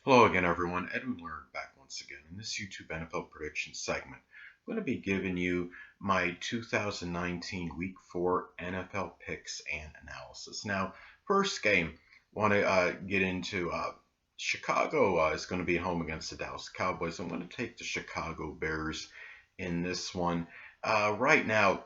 Hello again, everyone. Edwin Learnard back once again in this YouTube NFL prediction segment. I'm going to be giving you my 2019 Week 4 NFL picks and analysis. Now, first game, want to get into Chicago is going to be home against the Dallas Cowboys. I'm going to take the Chicago Bears in this one. Right now,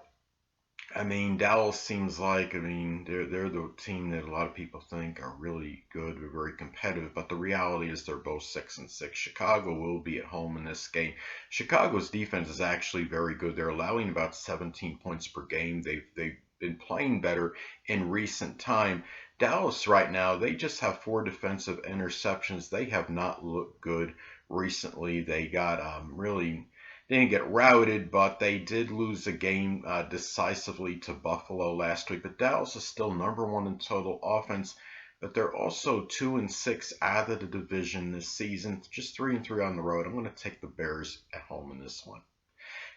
Dallas seems like, they're the team that a lot of people think are really good, they're very competitive, but the reality is they're both 6-6. Chicago will be at home in this game. Chicago's defense is actually very good. They're allowing about 17 points per game. They've been playing better in recent time. Dallas right now, they just have 4 defensive interceptions. They have not looked good recently. They got really didn't get routed, but they did lose a game decisively to Buffalo last week. But Dallas is still #1 in total offense, but they're also 2-6 out of the division this season, just 3-3 on the road. I'm going to take the Bears at home in this one.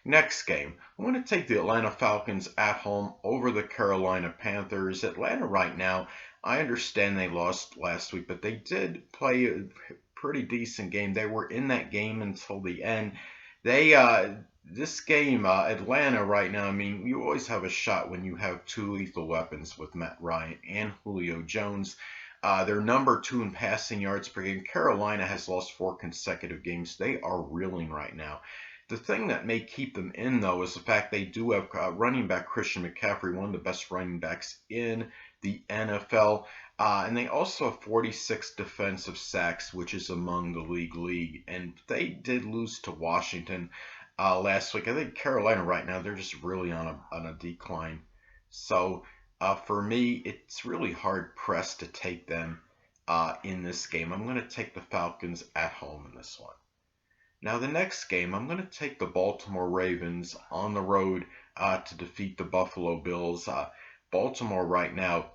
Next game, I'm going to take the Atlanta Falcons at home over the Carolina Panthers. Atlanta right now, I understand they lost last week, but they did play a pretty decent game. They were in that game until the end. This game, Atlanta right now, you always have a shot when you have two lethal weapons with Matt Ryan and Julio Jones. They're #2 in passing yards per game. Carolina has lost 4 consecutive games. They are reeling right now. The thing that may keep them in, though, is the fact they do have running back Christian McCaffrey, one of the best running backs in the NFL. And they also have 46 defensive sacks, which is among the league. And they did lose to Washington last week. I think Carolina right now, they're just really on a decline. So for me, it's really hard pressed to take them in this game. I'm going to take the Falcons at home in this one. Now, the next game, I'm going to take the Baltimore Ravens on the road to defeat the Buffalo Bills. Baltimore right now,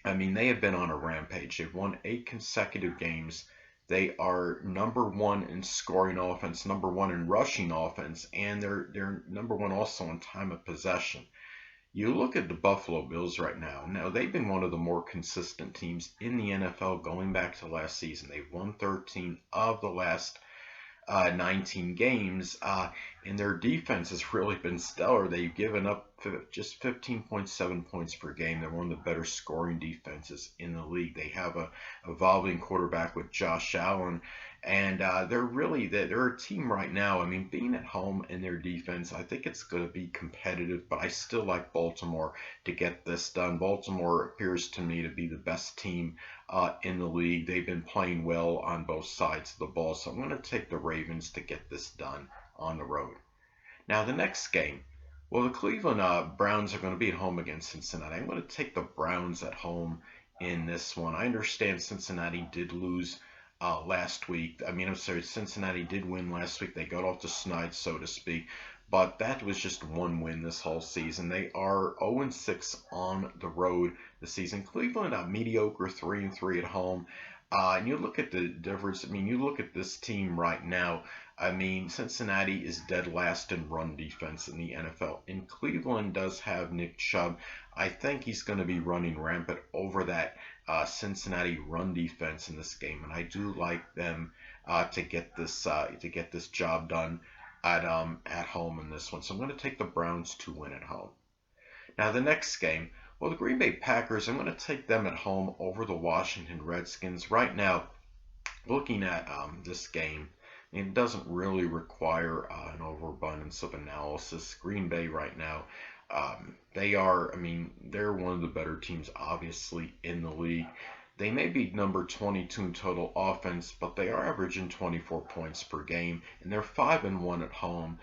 they have been on a rampage. They've won 8 consecutive games. They are #1 in scoring offense, #1 in rushing offense, and they're #1 also in time of possession. You look at the Buffalo Bills right now. Now, they've been one of the more consistent teams in the NFL going back to last season. They've won 13 of the last 19 games, and their defense has really been stellar. They've given up just 15.7 points per game. They're one of the better scoring defenses in the league. They have a evolving quarterback with Josh Allen, and they're a team right now. Being at home in their defense, I think it's going to be competitive, but I still like Baltimore to get this done. Baltimore appears to me to be the best team in the league. They've been playing well on both sides of the ball, so I'm going to take the Ravens to get this done on the road. Now, the next game, well, the Cleveland Browns are going to be at home against Cincinnati. I'm going to take the Browns at home in this one. I understand Cincinnati did lose last week. Cincinnati did win last week. They got off the schneid, so to speak. But that was just one win this whole season. They are 0-6 on the road this season. Cleveland, mediocre 3-3 at home. And you look at the difference. You look at this team right now. Cincinnati is dead last in run defense in the NFL. And Cleveland does have Nick Chubb. I think he's going to be running rampant over that Cincinnati run defense in this game, and I do like them to get this job done at home in this one. So I'm going to take the Browns to win at home. Now, the next game, well, the Green Bay Packers, I'm going to take them at home over the Washington Redskins. Right now, looking at this game, it doesn't really require an overabundance of analysis. Green Bay right now, they're one of the better teams, obviously, in the league. They may be number 22 in total offense, but they are averaging 24 points per game, and they're 5-1 at home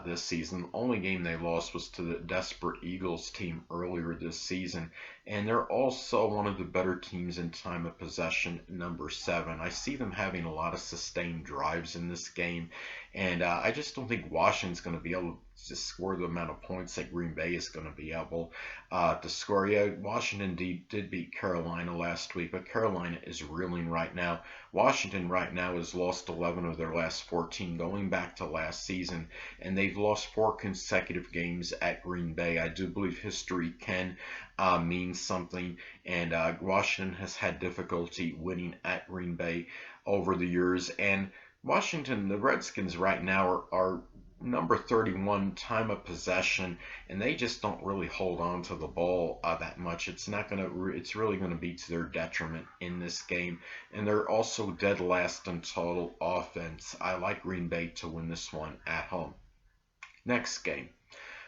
this season. The only game they lost was to the desperate Eagles team earlier this season, and they're also one of the better teams in time of possession, #7. I see them having a lot of sustained drives in this game, and I just don't think Washington's going to be able to score the amount of points that Green Bay is going to be able to score. Yeah, Washington did beat Carolina last week, but Carolina is reeling right now. Washington right now has lost 11 of their last 14 going back to last season, and they've lost 4 consecutive games at Green Bay. I do believe history can mean something, and Washington has had difficulty winning at Green Bay over the years. And Washington, the Redskins right now are number 31 time of possession, and they just don't really hold on to the ball that much. It's really gonna be to their detriment in this game, and they're also dead last in total offense. I like Green Bay to win this one at home. Next game.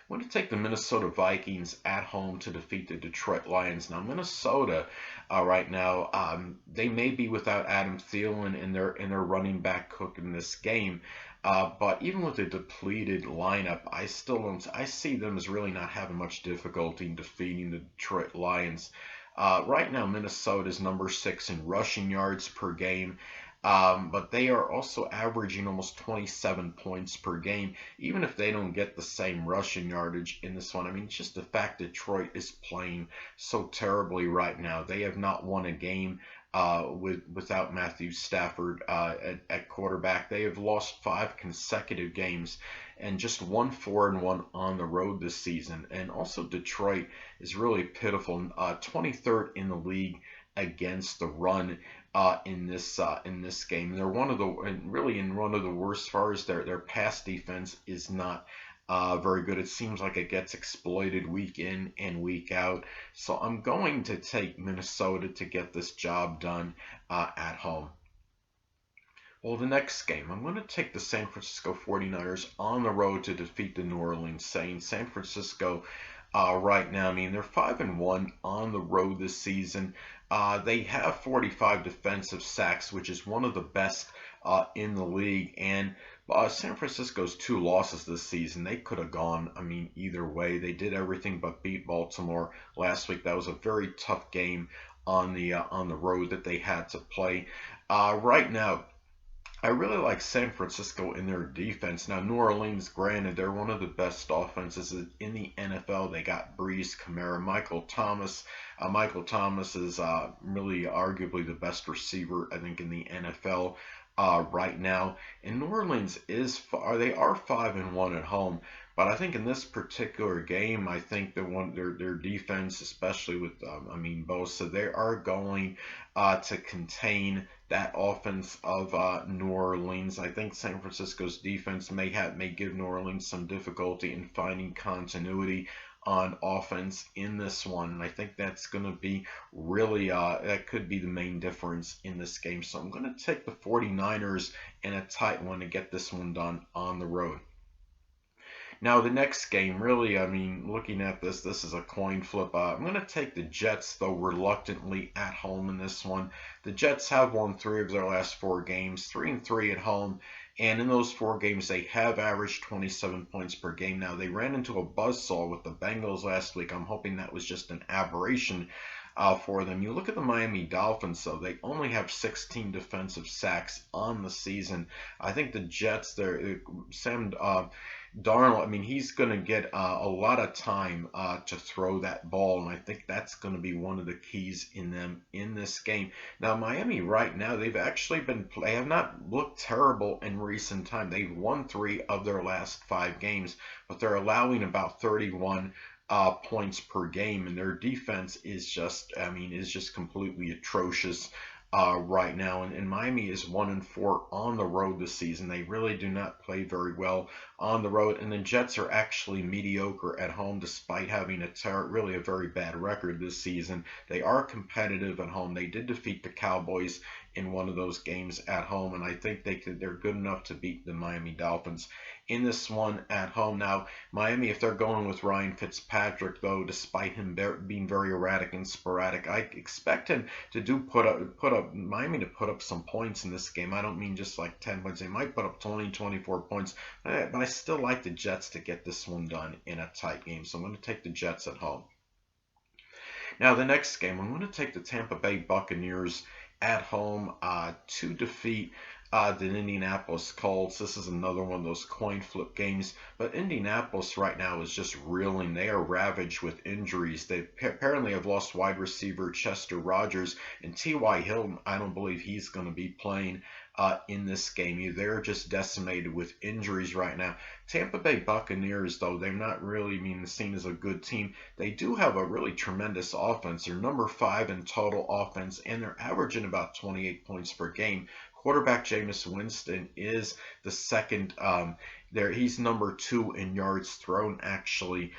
I'm going to take the Minnesota Vikings at home to defeat the Detroit Lions. Now, Minnesota right now, they may be without Adam Thielen in their running back cook in this game, but even with a depleted lineup, I see them as really not having much difficulty in defeating the Detroit Lions. Right now, Minnesota is number 6 in rushing yards per game. But they are also averaging almost 27 points per game, even if they don't get the same rushing yardage in this one. I mean, it's just the fact Detroit is playing so terribly right now. They have not won a game without Matthew Stafford at quarterback. They have lost 5 consecutive games and just won 4-1 on the road this season. And also Detroit is really pitiful, 23rd in the league against the run in this game. They're one of the worst as far as their pass defense is not very good. It seems like it gets exploited week in and week out. So I'm going to take Minnesota to get this job done at home. Well, the next game, I'm going to take the San Francisco 49ers on the road to defeat the New Orleans Saints. San Francisco right now, I mean, they're 5-1 on the road this season. They have 45 defensive sacks, which is one of the best in the league. And San Francisco's 2 losses this season, they could have gone, I mean, either way. They did everything but beat Baltimore last week. That was a very tough game on the road that they had to play. Right now, I really like San Francisco in their defense. Now, New Orleans, granted, they're one of the best offenses in the NFL. They got Breeze, Kamara, Michael Thomas. Michael Thomas is really arguably the best receiver, I think, in the NFL right now. And New Orleans they are 5-1 at home. But I think in this particular game, I think their defense, especially with Bosa, they are going to contain that offense of New Orleans. I think San Francisco's defense may give New Orleans some difficulty in finding continuity on offense in this one. And I think that's going to be really, that could be the main difference in this game. So I'm going to take the 49ers in a tight one to get this one done on the road. Now, the next game, really, I mean, looking at this is a coin flip. I'm going to take the Jets, though, reluctantly at home in this one. The Jets have won 3 of their last 4 games, 3-3 at home. And in those 4 games, they have averaged 27 points per game. Now, they ran into a buzzsaw with the Bengals last week. I'm hoping that was just an aberration for them. You look at the Miami Dolphins, though, they only have 16 defensive sacks on the season. I think the Jets, Sam Darnold, I mean, he's going to get a lot of time to throw that ball, and I think that's going to be one of the keys in this game. Now, Miami right now, they have not looked terrible in recent time. They've won 3 of their last 5 games, but they're allowing about 31 points per game, and their defense is just completely atrocious right now. And Miami is 1-4 on the road this season. They really do not play very well on the road. And the Jets are actually mediocre at home, despite having really a very bad record this season. They are competitive at home. They did defeat the Cowboys in one of those games at home, and I think they're good enough to beat the Miami Dolphins in this one at home. Now, Miami, if they're going with Ryan Fitzpatrick, though, despite him being very erratic and sporadic, I expect him to Miami to put up some points in this game. I don't mean just like 10 points. They might put up 20, 24 points, but I still like the Jets to get this one done in a tight game. So I'm going to take the Jets at home. Now, the next game, I'm going to take the Tampa Bay Buccaneers at home to defeat the Indianapolis Colts. This is another one of those coin flip games. But Indianapolis right now is just reeling. They are ravaged with injuries. They apparently have lost wide receiver Chester Rogers, and T.Y. Hilton, I don't believe he's going to be playing in this game. They're just decimated with injuries right now. Tampa Bay Buccaneers, though, they're not really seen as a good team. They do have a really tremendous offense. They're number 5 in total offense, and they're averaging about 28 points per game. Quarterback Jameis Winston is the second. He's number 2 in yards thrown, actually.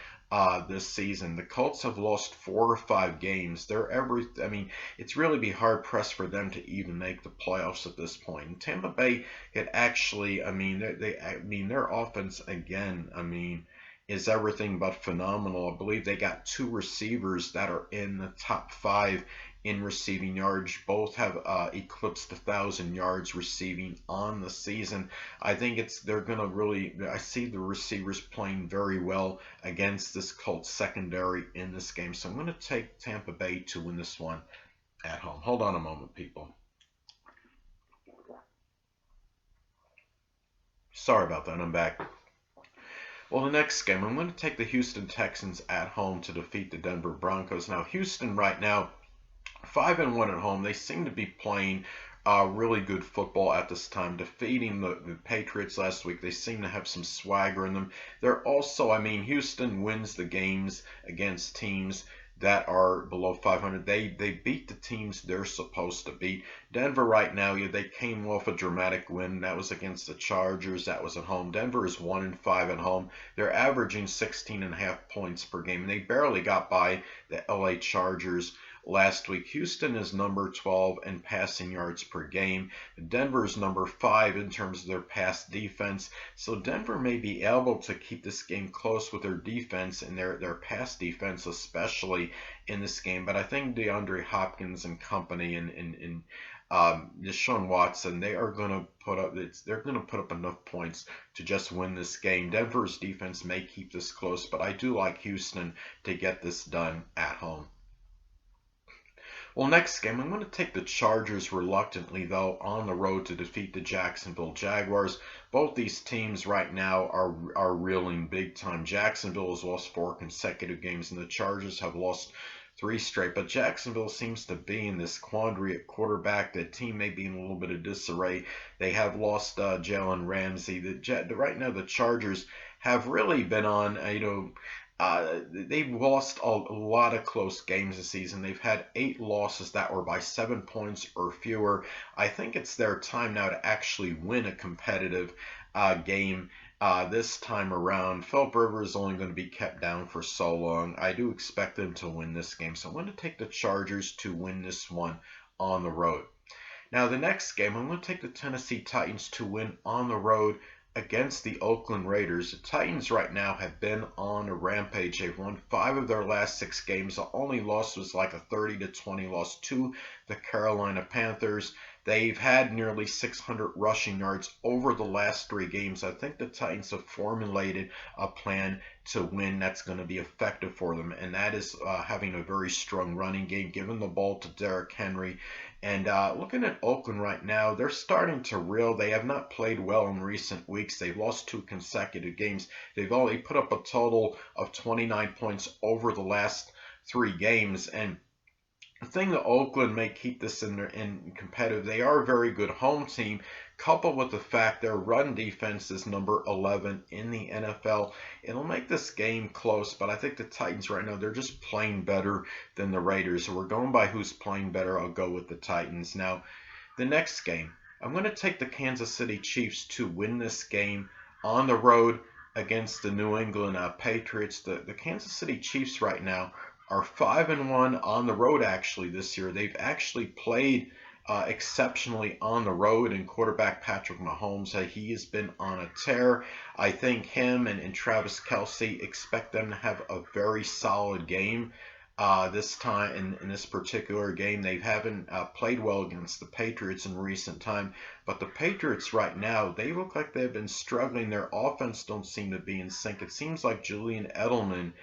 This season, the Colts have lost 4 or 5 games. It's really be hard pressed for them to even make the playoffs at this point. And Tampa Bay had actually, their offense again, is everything but phenomenal. I believe they got 2 receivers that are in the top 5 in receiving yards. Both have eclipsed 1,000 yards receiving on the season. I think they're going to really, I see the receivers playing very well against this Colts secondary in this game. So I'm going to take Tampa Bay to win this one at home. Hold on a moment, people. Sorry about that, I'm back. Well, the next game, I'm going to take the Houston Texans at home to defeat the Denver Broncos. Now, Houston right now, 5-1 at home. They seem to be playing really good football at this time, defeating the Patriots last week. They seem to have some swagger in them. They're also, Houston wins the games against teams that are below 500. They beat the teams they're supposed to beat. Denver right now, they came off a dramatic win. That was against the Chargers. That was at home. Denver is 1-5 at home. They're averaging 16.5 points per game, and they barely got by the LA Chargers last week. Houston is number 12 in passing yards per game. Denver is number 5 in terms of their pass defense. So Denver may be able to keep this game close with their defense and their pass defense, especially in this game. But I think DeAndre Hopkins and company and Deshaun Watson, they're going to put up enough points to just win this game. Denver's defense may keep this close, but I do like Houston to get this done at home. Well, next game, I'm going to take the Chargers reluctantly, though, on the road to defeat the Jacksonville Jaguars. Both these teams right now are reeling big time. Jacksonville has lost 4 consecutive games, and the Chargers have lost 3 straight. But Jacksonville seems to be in this quandary at quarterback. The team may be in a little bit of disarray. They have lost Jalen Ramsey. Right now, the Chargers have really been on, they've lost a lot of close games this season. They've had 8 losses that were by 7 points or fewer. I think it's their time now to actually win a competitive game this time around. Philip Rivers is only going to be kept down for so long. I do expect them to win this game. So I'm going to take the Chargers to win this one on the road. Now, the next game, I'm going to take the Tennessee Titans to win on the road against the Oakland Raiders. The Titans right now have been on a rampage. They've won 5 of their last 6 games. The only loss was like a 30-20 loss to the Carolina Panthers. They've had nearly 600 rushing yards over the last 3 games. I think the Titans have formulated a plan to win that's going to be effective for them, and that is having a very strong running game, giving the ball to Derrick Henry. And looking at Oakland right now, they're starting to reel. They have not played well in recent weeks. They've lost 2 consecutive games. They've only put up a total of 29 points over the last 3 games. And the thing that Oakland may keep this in competitive, they are a very good home team, coupled with the fact their run defense is number 11 in the NFL. It'll make this game close, but I think the Titans right now, they're just playing better than the Raiders. So we're going by who's playing better. I'll go with the Titans. Now, the next game, I'm going to take the Kansas City Chiefs to win this game on the road against the New England Patriots. The Kansas City Chiefs right now are 5-1 on the road actually this year. They've actually played exceptionally on the road, and quarterback Patrick Mahomes, he has been on a tear. I think him and Travis Kelce, expect them to have a very solid game this time in this particular game. They haven't played well against the Patriots in recent time, but the Patriots right now, they look like they've been struggling. Their offense don't seem to be in sync. It seems like Julian Edelman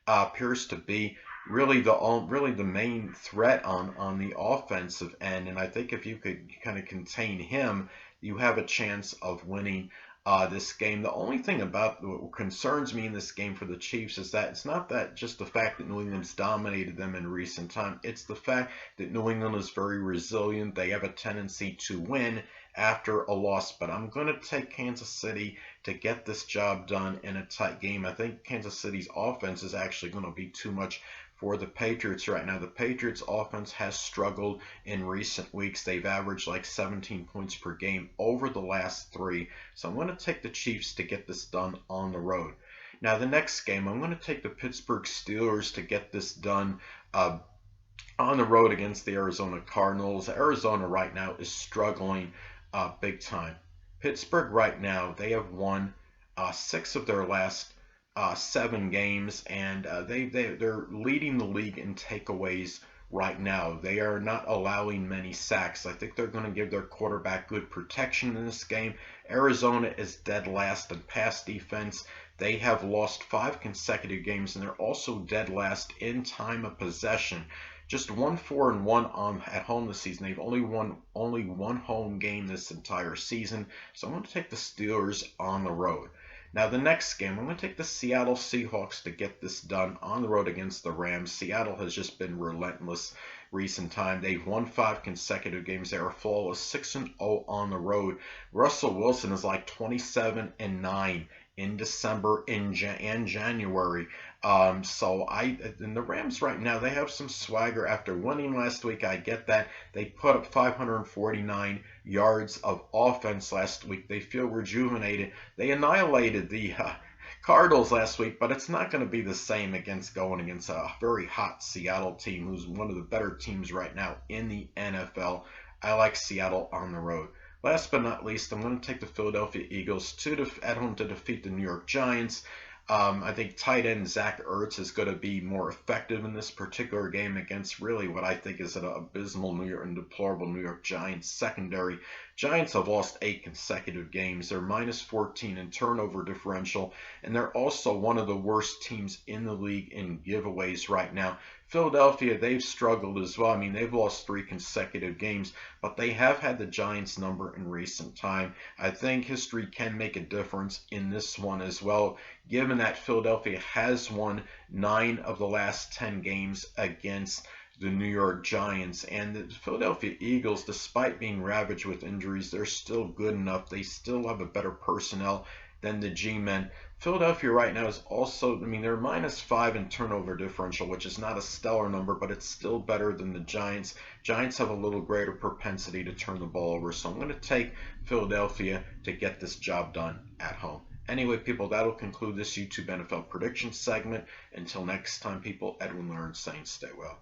appears to be really the main threat on the offensive end. And I think if you could kind of contain him, you have a chance of winning this game. The only thing about what concerns me in this game for the Chiefs is that it's not that just the fact that New England's dominated them in recent time. It's the fact that New England is very resilient. They have a tendency to win after a loss. But I'm going to take Kansas City to get this job done in a tight game. I think Kansas City's offense is actually going to be too much for the Patriots right now. The Patriots offense has struggled in recent weeks. They've averaged like 17 points per game over the last three. So I'm going to take the Chiefs to get this done on the road. Now the next game, I'm going to take the Pittsburgh Steelers to get this done on the road against the Arizona Cardinals. Arizona right now is struggling big time. Pittsburgh right now, they have won 6 of their last 7 games, and they're leading the league in takeaways right now. They are not allowing many sacks. I think they're going to give their quarterback good protection in this game. Arizona is dead last in pass defense. They have lost 5 consecutive games, and they're also dead last in time of possession. Just 1-4-1 at home this season. They've only won one home game this entire season. So I'm going to take the Steelers on the road. Now the next game, I'm going to take the Seattle Seahawks to get this done on the road against the Rams. Seattle has just been relentless recent time. They've won 5 consecutive games. They are flawless, 6-0 on the road. Russell Wilson is like 27-9 in December and January. And the Rams right now, they have some swagger after winning last week. I get that. They put up 549 yards of offense last week. They feel rejuvenated. They annihilated the Cardinals last week, but it's not going to be the same going against a very hot Seattle team, who's one of the better teams right now in the NFL. I like Seattle on the road. Last but not least, I'm going to take the Philadelphia Eagles at home to defeat the New York Giants. I think tight end Zach Ertz is going to be more effective in this particular game against really what I think is an abysmal and deplorable New York Giants secondary. Giants have lost 8 consecutive games. They're -14 in turnover differential, and they're also one of the worst teams in the league in giveaways right now. Philadelphia, they've struggled as well. I mean, they've lost 3 consecutive games, but they have had the Giants' number in recent time. I think history can make a difference in this one as well, given that Philadelphia has won 9 of the last 10 games against the New York Giants. And the Philadelphia Eagles, despite being ravaged with injuries, they're still good enough. They still have a better personnel than the G-men. Philadelphia right now is also, I mean, they're -5 in turnover differential, which is not a stellar number, but it's still better than the Giants. Giants have a little greater propensity to turn the ball over, so I'm going to take Philadelphia to get this job done at home. Anyway, people, that'll conclude this YouTube NFL prediction segment. Until next time, people, Edwin Learnard saying stay well.